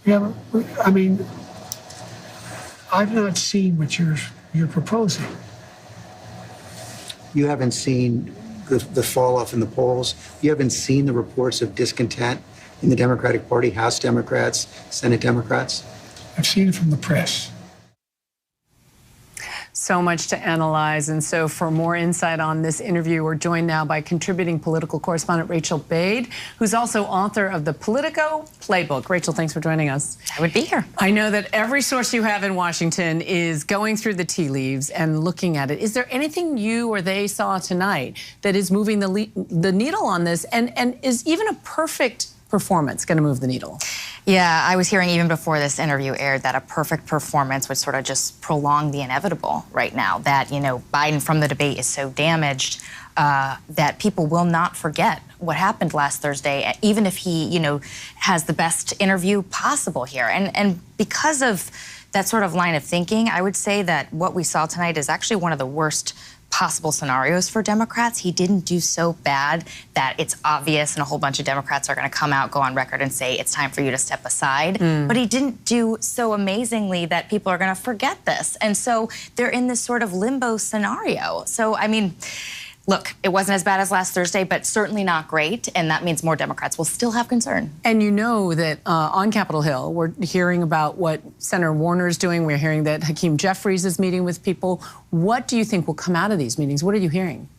Yeah, I mean, I've not seen what you're proposing. You haven't seen the fall off in the polls. You haven't seen the reports of discontent in the Democratic Party, House Democrats, Senate Democrats. I've seen it from the press. So much to analyze. And so for more insight on this interview, we're joined now by contributing political correspondent Rachel Bade, who's also author of the Politico Playbook. Rachel, thanks for joining us. I would be here. I know that every source you have in Washington is going through the tea leaves and looking at it. Is there anything you or they saw tonight that is moving the needle on this? And is even a perfect performance going to move the needle? Yeah, I was hearing even before this interview aired that a perfect performance would sort of just prolong the inevitable right now. That, you know, Biden from the debate is so damaged that people will not forget what happened last Thursday, even if he, you know, has the best interview possible here. And because of that sort of line of thinking, I would say that what we saw tonight is actually one of the worst possible scenarios for Democrats. He didn't do so bad that it's obvious and a whole bunch of Democrats are going to come out, go on record and say it's time for you to step aside. But he didn't do so amazingly that people are going to forget this. And so they're in this sort of limbo scenario. So, I mean, look, it wasn't as bad as last Thursday, but certainly not great. And that means more Democrats will still have concern. And you know that on Capitol Hill, we're hearing about what Senator Warner is doing. We're hearing that Hakeem Jeffries is meeting with people. What do you think will come out of these meetings? What are you hearing?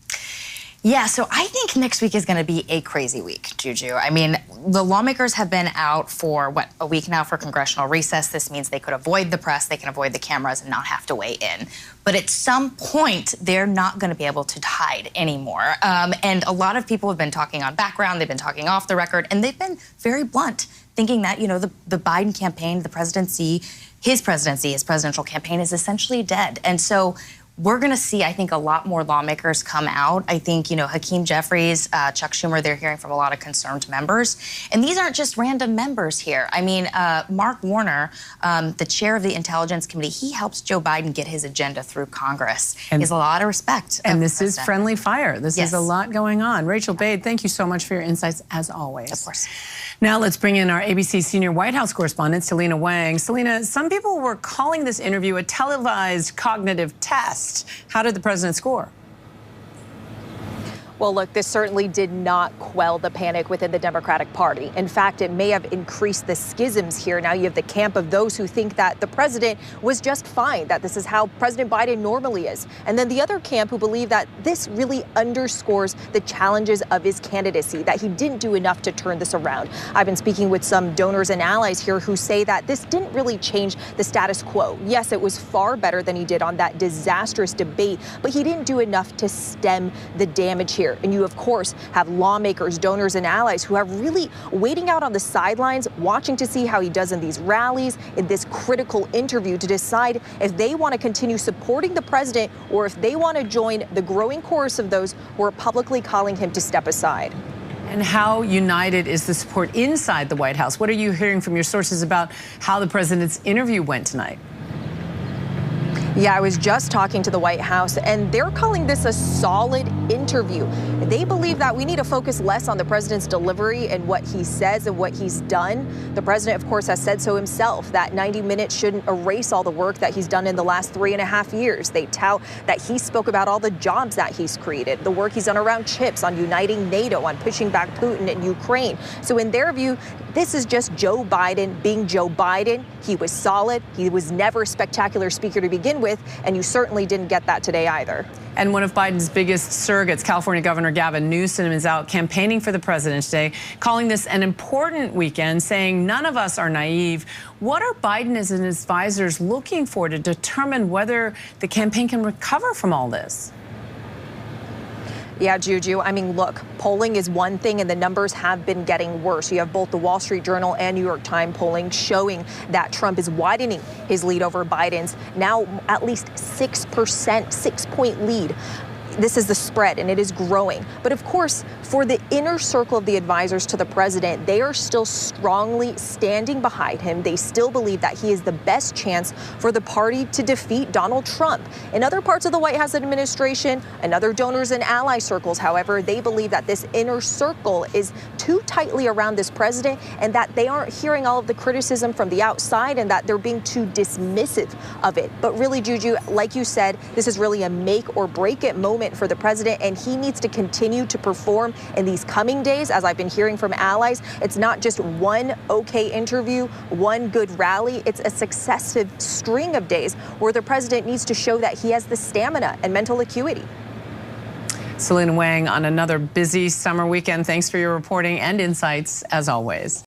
Yeah, so I think next week is going to be a crazy week, Juju. I mean, the lawmakers have been out for, what, a week now for congressional recess. This means they could avoid the press, they can avoid the cameras and not have to weigh in. But at some point, they're not going to be able to hide anymore. And a lot of people have been talking on background, they've been talking off the record, and they've been very blunt, thinking that, you know, the Biden campaign, the presidency, his presidential campaign is essentially dead. And so we're going to see, I think, a lot more lawmakers come out. I think, you know, Hakeem Jeffries, Chuck Schumer, they're hearing from a lot of concerned members. And these aren't just random members here. I mean, Mark Warner, the chair of the Intelligence Committee, he helps Joe Biden get his agenda through Congress. He has a lot of respect. And this is friendly fire. This is a lot going on. Rachel Bade, thank you so much for your insights, as always. Of course. Now let's bring in our ABC senior White House correspondent, Selena Wang. Selena, some people were calling this interview a televised cognitive test. How did the president score? Well, look, this certainly did not quell the panic within the Democratic Party. In fact, it may have increased the schisms here. Now you have the camp of those who think that the president was just fine, that this is how President Biden normally is. And then the other camp who believe that this really underscores the challenges of his candidacy, that he didn't do enough to turn this around. I've been speaking with some donors and allies here who say that this didn't really change the status quo. Yes, it was far better than he did on that disastrous debate, but he didn't do enough to stem the damage here. And you, of course, have lawmakers, donors, and allies who are really waiting out on the sidelines, watching to see how he does in these rallies, in this critical interview, to decide if they want to continue supporting the president or if they want to join the growing chorus of those who are publicly calling him to step aside. And how united is the support inside the White House? What are you hearing from your sources about how the president's interview went tonight? Yeah, I was just talking to the White House, and they're calling this a solid interview. They believe that we need to focus less on the president's delivery and what he says and what he's done. The president, of course, has said so himself, that 90 minutes shouldn't erase all the work that he's done in the last 3.5 years. They tout that he spoke about all the jobs that he's created, the work he's done around chips, on uniting NATO, on pushing back Putin and Ukraine. So in their view, this is just Joe Biden being Joe Biden. He was solid. He was never a spectacular speaker to begin with, and you certainly didn't get that today either. And one of Biden's biggest surrogates, California Governor Gavin Newsom, is out campaigning for the president today, calling this an important weekend, saying none of us are naive. What are Biden and his advisors looking for to determine whether the campaign can recover from all this? Yeah, Juju, I mean, look, polling is one thing and the numbers have been getting worse. You have both the Wall Street Journal and New York Times polling showing that Trump is widening his lead over Biden's, now at least 6%, 6-point lead. this is the spread, and it is growing. But of course, for the inner circle of the advisors to the president, they are still strongly standing behind him. They still believe that he is the best chance for the party to defeat Donald Trump. In other parts of the White House administration and other donors and ally circles, however, they believe that this inner circle is too tightly around this president and that they aren't hearing all of the criticism from the outside and that they're being too dismissive of it. But really, Juju, like you said, this is really a make or break it moment for the president, and he needs to continue to perform in these coming days. As I've been hearing from allies, it's not just one okay interview, one good rally. It's a successive string of days where the president needs to show that he has the stamina and mental acuity. Selena Wang on another busy summer weekend. Thanks for your reporting and insights, as always.